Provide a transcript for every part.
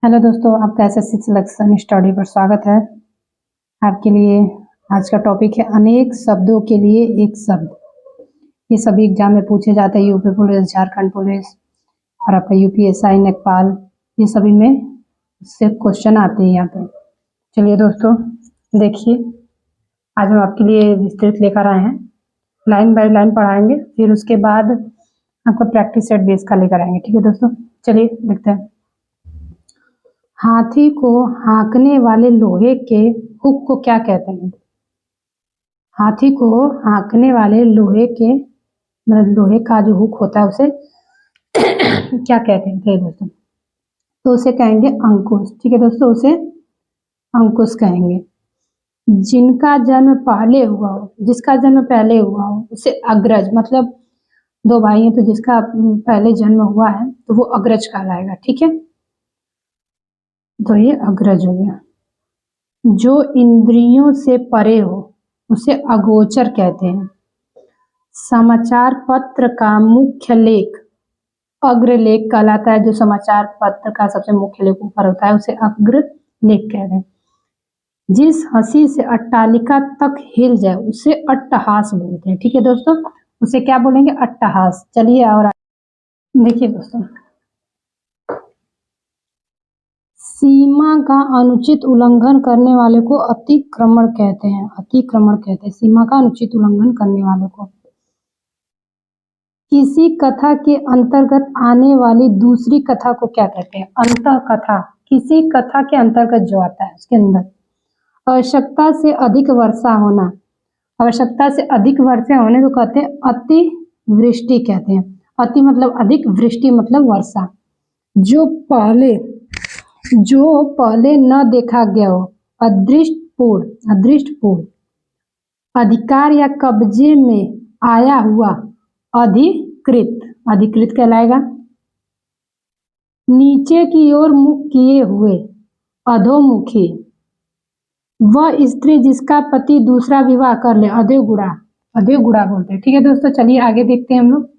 Hello दोस्तों, आपका SSC selection study पर स्वागत है। आपके लिए आज का टॉपिक है अनेक शब्दों के लिए एक शब्द। ये सभी एग्जाम में पूछे जाते हैं, यूपी पुलिस, झारखंड पुलिस और आपका यूपीएसआई, नेपाल, ये सभी में से क्वेश्चन आते हैं यहाँ पे। चलिए दोस्तों देखिए, आज हम आपके लिए विस्तृत लेकर आए हैं, लाइन बाय लाइन पढ़ाएंगे, फिर उसके बाद आपका प्रैक्टिस सेट बेस का लेकर आएंगे। ठीक है दोस्तों, चलिए देखते हैं। हाथी को हाँकने वाले लोहे के हुक को क्या कहते हैं? हाथी को हाँकने वाले लोहे के मतलब लोहे का जो हुक होता है उसे क्या कहते हैं? ठीक दोस्तों, तो उसे कहेंगे अंकुश। ठीक है दोस्तों, उसे अंकुश कहेंगे। जिनका जन्म पहले हुआ हो, जिसका जन्म पहले हुआ हो उसे अग्रज, मतलब दो भाई हैं तो जिसका पहले जन्म हुआ है तो वो अग्रज कहलाएगा। ठीक है, तो ये अग्रज हो गया। जो इंद्रियों से परे हो उसे अगोचर कहते हैं। समाचार पत्र का मुख्य लेख अग्रलेख कहलाता है। जो समाचार पत्र का सबसे मुख्य लेख ऊपर होता है उसे अग्रलेख कहते हैं। जिस हंसी से अट्टालिका तक हिल जाए उसे अट्टहास बोलते हैं। ठीक है दोस्तों, उसे क्या बोलेंगे? अट्टहास। चलिए और देखिए दोस्तों, सीमा का अनुचित उल्लंघन करने वाले को अतिक्रमण कहते हैं। अतिक्रमण कहते हैं सीमा का अनुचित उल्लंघन करने वाले को। किसी कथा के अंतर्गत आने वाली दूसरी कथा को क्या कहते हैं? अंतः कथा। किसी कथा के अंतर्गत जो आता है उसके अंदर। आवश्यकता से अधिक वर्षा होना, आवश्यकता से अधिक वर्षा होने को कहते हैं अतिवृष्टि कहते हैं। अति मतलब अधिक, वृष्टि मतलब वर्षा। जो पहले न देखा गया हो, अदृष्टपूर्ण, अदृष्टपूर्ण। अधिकार या कब्जे में आया हुआ, अधिकृत, अधिकृत कहलाएगा। नीचे की ओर मुख किए हुए, अधोमुखी। वह स्त्री जिसका पति दूसरा विवाह कर ले, अधोगुणा, अधोगुणा बोलते हैं। ठीक है दोस्तों, चलिए आगे देखते हैं हम लोग।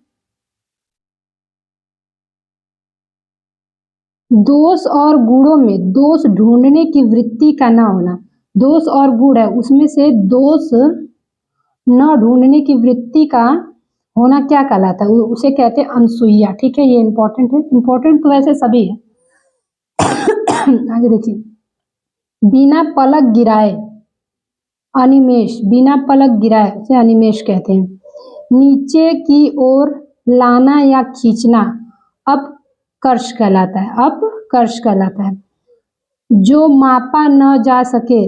दोष और गुणों में दोष ढूंढने की वृत्ति का न होना। दोष और गुण है, उसमें से दोष न ढूंढने की वृत्ति का होना क्या कहलाता है? उसे कहते हैं अनसुईया। ठीक है, ये इंपॉर्टेंट है। इंपॉर्टेंट तो वैसे सभी है। आगे देखिए, बिना पलक गिराए अनिमेष, बिना पलक गिराए उसे अनिमेष कहते हैं। नीचे की ओर लाना या खींचना अपकर्ष कहलाता है, अपकर्ष कहलाता है। जो मापा न जा सके,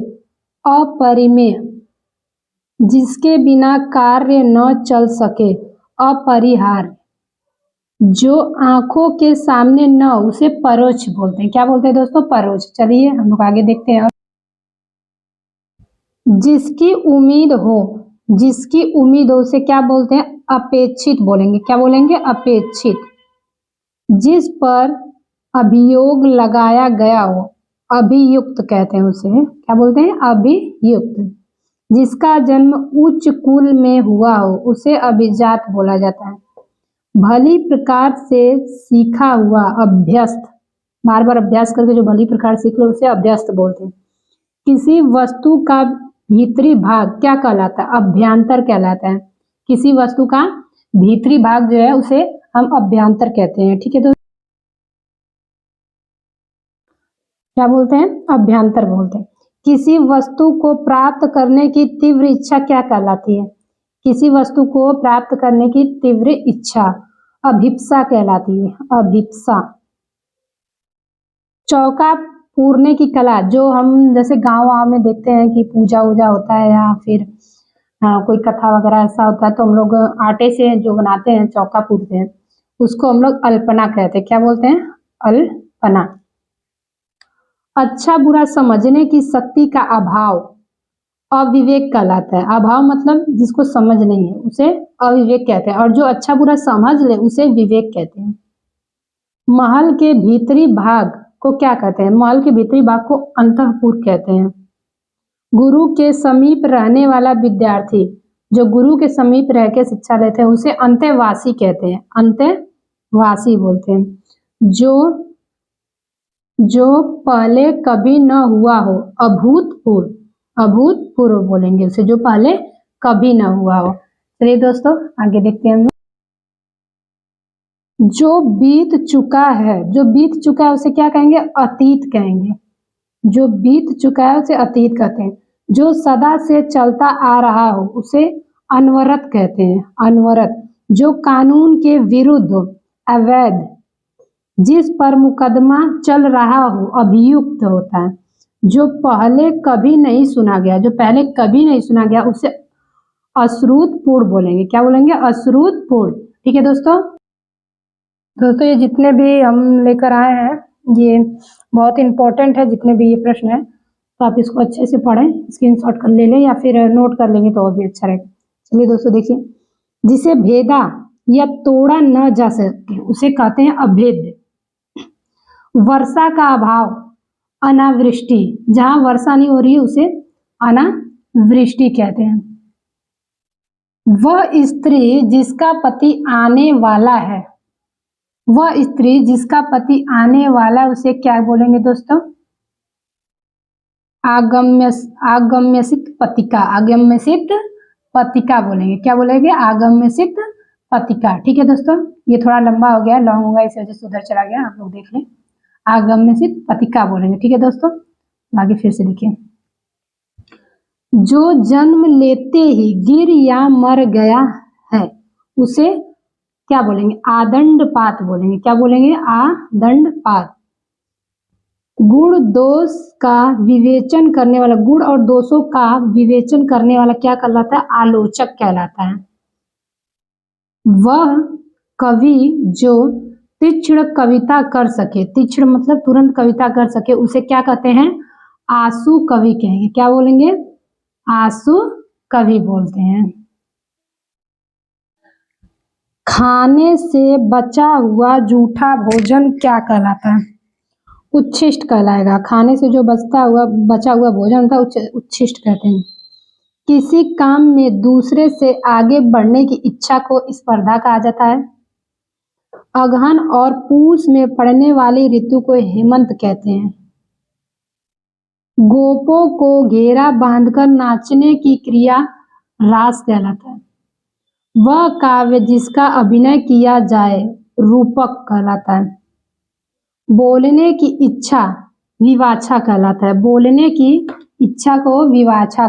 अपरिमेय। जिसके बिना कार्य न चल सके, अपरिहार्य। जो आंखों के सामने न, उसे परोक्ष बोलते हैं। क्या बोलते हैं दोस्तों? परोक्ष। चलिए हम लोग आगे देखते हैं। जिसकी उम्मीद हो, जिसकी उम्मीद हो उसे क्या बोलते हैं? अपेक्षित बोलेंगे। क्या बोलेंगे? अपेक्षित। जिस पर अभियोग लगाया गया हो, अभियुक्त कहते हैं उसे। क्या बोलते हैं? अभियुक्त। जिसका जन्म उच्च कुल में हुआ हो उसे अभिजात बोला जाता है। भली प्रकार से सीखा हुआ, अभ्यस्त, बार बार अभ्यास करके जो भली प्रकार सीख लो उसे अभ्यस्त बोलते हैं। किसी वस्तु का भीतरी भाग क्या कहलाता है? अभ्यंतर कहलाता है। किसी वस्तु का भीतरी भाग जो है उसे हम अभ्यंतर कहते हैं। ठीक है, तो क्या बोलते हैं? अभ्यंतर बोलते हैं। किसी वस्तु को प्राप्त करने की तीव्र इच्छा क्या कहलाती है? किसी वस्तु को प्राप्त करने की तीव्र इच्छा अभिप्सा कहलाती है, अभिप्सा। चौका पूरने की कला, जो हम जैसे गांव में देखते हैं कि पूजा वूजा होता है या फिर कोई कथा वगैरह ऐसा होता है तो हम लोग आटे से जो बनाते हैं चौका पूरते हैं, उसको हम लोग अल्पना कहते हैं। क्या बोलते हैं? अल्पना। अच्छा बुरा समझने की शक्ति का अभाव अविवेक कहलाता है। अभाव मतलब जिसको समझ नहीं है उसे अविवेक कहते हैं, और जो अच्छा बुरा समझ ले उसे विवेक कहते हैं। महल के भीतरी भाग को क्या कहते हैं? महल के भीतरी भाग को अंतःपुर कहते हैं। गुरु के समीप रहने वाला विद्यार्थी, जो गुरु के समीप रह के शिक्षा लेते हैं उसे अंतेवासी कहते हैं, अंतेवासी बोलते हैं। जो जो पहले कभी न हुआ हो, अभूतपूर्व, अभूतपूर्व बोलेंगे उसे, जो पहले कभी न हुआ हो। चलिए दोस्तों आगे देखते हैं हम। जो बीत चुका है, जो बीत चुका है उसे क्या कहेंगे? अतीत कहेंगे। जो बीत चुका है उसे अतीत कहते हैं। जो सदा से चलता आ रहा हो उसे अनवरत कहते हैं, अनवरत। जो कानून के विरुद्ध हो, अवैध। जिस पर मुकदमा चल रहा हो, अभियुक्त होता है। जो पहले कभी नहीं सुना गया, जो पहले कभी नहीं सुना गया उसे अश्रुतपूर्ण बोलेंगे। क्या बोलेंगे? अश्रुतपूर्ण। ठीक है दोस्तों। दोस्तों ये जितने भी हम लेकर आए हैं ये बहुत इंपॉर्टेंट है, जितने भी ये प्रश्न है, तो आप इसको अच्छे से पढ़ें, स्क्रीनशॉट कर ले लें या फिर नोट कर लेंगे तो और भी अच्छा रहेगा। चलिए दोस्तों देखिए, जिसे भेदा या तोड़ा न जा सके उसे कहते हैं अभेद्य। वर्षा का अभाव, अनावृष्टि। जहां वर्षा नहीं हो रही है उसे अनावृष्टि कहते हैं। वह स्त्री जिसका पति आने वाला है, वह स्त्री जिसका पति आने वाला है उसे क्या बोलेंगे दोस्तों? आगम्यसित पतिका, आगम्यसित पतिका बोलेंगे। क्या बोलेंगे? आगम्यसित पतिका। ठीक है दोस्तों, ये थोड़ा लंबा हो गया, लॉन्ग होगा, इस वजह से उधर चला गया, आप लोग देख लें। आगम्यसित पतिका बोलेंगे। ठीक है दोस्तों, आगे फिर से देखिए। जो जन्म लेते ही गिर या मर गया है उसे क्या बोलेंगे? आदंडपात बोलेंगे। क्या बोलेंगे? आदंडपात। गुण दोष का विवेचन करने वाला, गुण और दोषों का विवेचन करने वाला क्या कहलाता है? आलोचक कहलाता है। वह कवि जो तीक्ष्ण कविता कर सके, तीक्ष्ण मतलब तुरंत कविता कर सके, उसे क्या कहते हैं? आशु कवि कहेंगे। क्या बोलेंगे? आशु कवि बोलते हैं। खाने से बचा हुआ जूठा भोजन क्या कहलाता है? उच्छिष्ट कहलाएगा। खाने से जो बचा हुआ भोजन होता है उच्छिष्ट कहते हैं। किसी काम में दूसरे से आगे बढ़ने की इच्छा को स्पर्धा कहा जाता है। अगहन और पूस में पड़ने वाली ऋतु को हेमंत कहते हैं। गोपों को घेरा बांधकर नाचने की क्रिया रास कहलाता है। वह काव्य जिसका अभिनय किया जाए रूपक कहलाता है। बोलने की इच्छा विवाचा कहलाता है। बोलने की इच्छा को विवाचा।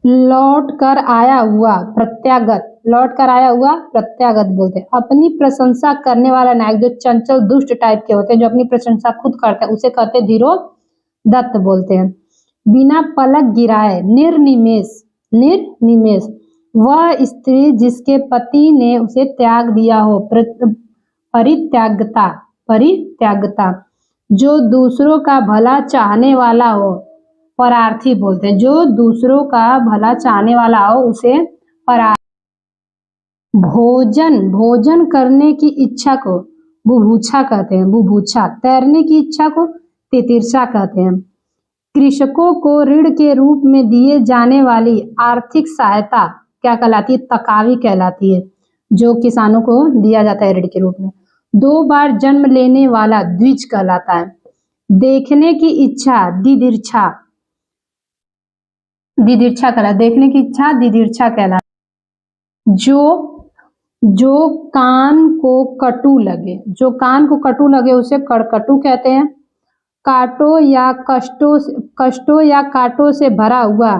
लौट कर आया हुआ प्रत्यागत, लौट कर आया हुआ प्रत्यागत बोलते हैं। अपनी प्रशंसा करने वाला नायक, जो चंचल दुष्ट टाइप के होते हैं, जो अपनी प्रशंसा खुद करते हैं, उसे कहते हैं धीरोदत्त बोलते हैं। बिना पलक गिराए, निर्निमेष, निर्निमेष। वह स्त्री जिसके पति ने उसे त्याग दिया हो, परित्यागता, परित्यागता। जो दूसरों का भला चाहने वाला हो, परार्थी बोलते हैं। जो दूसरों का भला चाहने वाला हो उसे परार्थी। भोजन, भोजन करने की इच्छा को बुभुक्षा कहते हैं, बुभुक्षा। तैरने की इच्छा को तितिर्षा कहते हैं। कृषकों को ऋण के रूप में दिए जाने वाली आर्थिक सहायता क्या कहलाती है? तकावी कहलाती है, जो किसानों को दिया जाता है ऋण के रूप में। 2 बार जन्म लेने वाला द्विज कहलाता है। देखने की इच्छा दिदिर्छा, दिदिर्छा कहलाता है। देखने की इच्छा दिदिर्छा कहलाता है। जो कान को कटु लगे, जो कान को कटु लगे उसे कड़कटु कहते हैं। कांटों या कांटों से भरा हुआ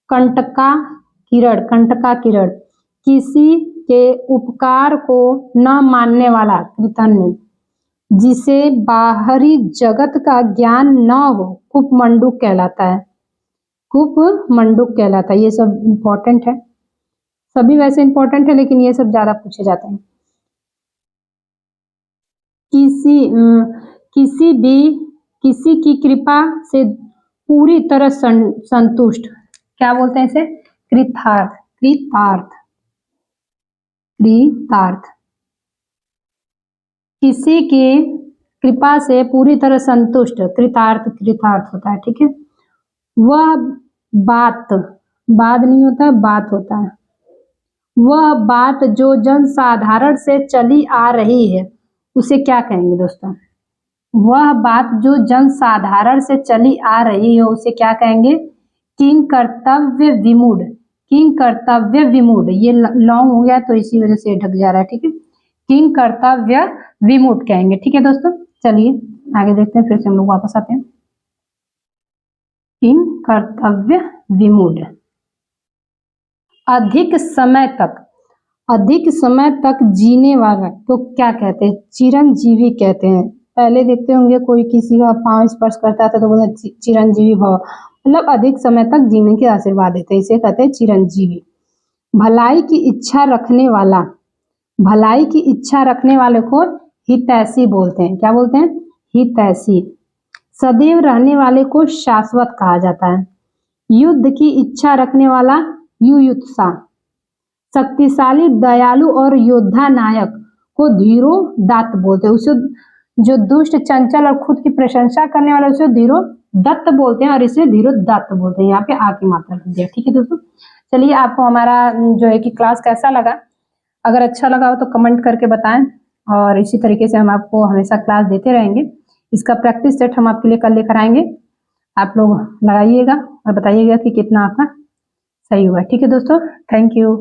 कंटका किरण, कंटका किरण। किसी के उपकार को न मानने वाला कृतघ्न। जिसे बाहरी जगत का ज्ञान न हो, कुपमंडूक कहलाता है। कुपमंडूक कहलाता है। ये सब इम्पोर्टेंट है, सभी वैसे इम्पोर्टेंट है लेकिन ये सब ज्यादा पूछे जाते हैं। किसी की कृपा से पूरी तरह संतुष्ट, क्या बोलते हैं इसे? कृतार्थ, कृतार्थ, कृतार्थ। किसी की कृपा से पूरी तरह संतुष्ट, कृतार्थ, कृतार्थ होता है। ठीक है। वह बात, बाद नहीं होता है, बात होता है। वह बात जो जन साधारण से चली आ रही है उसे क्या कहेंगे दोस्तों? वह बात जो जनसाधारण से चली आ रही है उसे क्या कहेंगे? किंग कर्तव्य विमूढ़। किंग कर्तव्य विमूढ़, ये लॉन्ग हो गया तो इसी वजह से ढक जा रहा है, ठीक है। किंग कर्तव्य विमूढ़ कहेंगे, ठीक है दोस्तों। चलिए आगे देखते हैं, फिर से हम लोग वापस आते हैं। किंग कर्तव्य विमूढ़। अधिक समय तक, अधिक समय तक जीने वाला तो क्या कहते हैं? चिरंजीवी कहते हैं। पहले देखते होंगे कोई किसी का पांव स्पर्श करता था तो बोलते चिरंजीवी भव, मतलब अधिक समय तक जीने के आशीर्वाद देते हैं, इसे कहते हैं चिरंजीवी। भलाई की इच्छा रखने वाला, भलाई की इच्छा रखने वाले को हितैषी बोलते हैं। क्या बोलते हैं? हितैषी। सदैव रहने वाले को शाश्वत कहा जाता है। युद्ध की इच्छा रखने वाला युयुत्सा। शक्तिशाली, दयालु और योद्धा नायक को धीरो दत्त बोलते हैं। उसे जो दुष्ट, चंचल और खुद की प्रशंसा करने वाले उसे धीरो दत्त बोलते हैं और इसे धीरो दत्त बोलते हैं। यहाँ पे आ की मात्रा दिया, ठीक है दोस्तों। चलिए आपको हमारा जो है कि क्लास कैसा लगा? अगर अच्छा लगा हो तो कमेंट करके बताएं, और इसी तरीके से हम आपको हमेशा क्लास देते रहेंगे। इसका प्रैक्टिस सेट हम आपके लिए कल लेकर आएंगे, आप लोग लगाइएगा और बताइएगा कि कितना आपका सही हुआ, ठीक है दोस्तों। Thank you.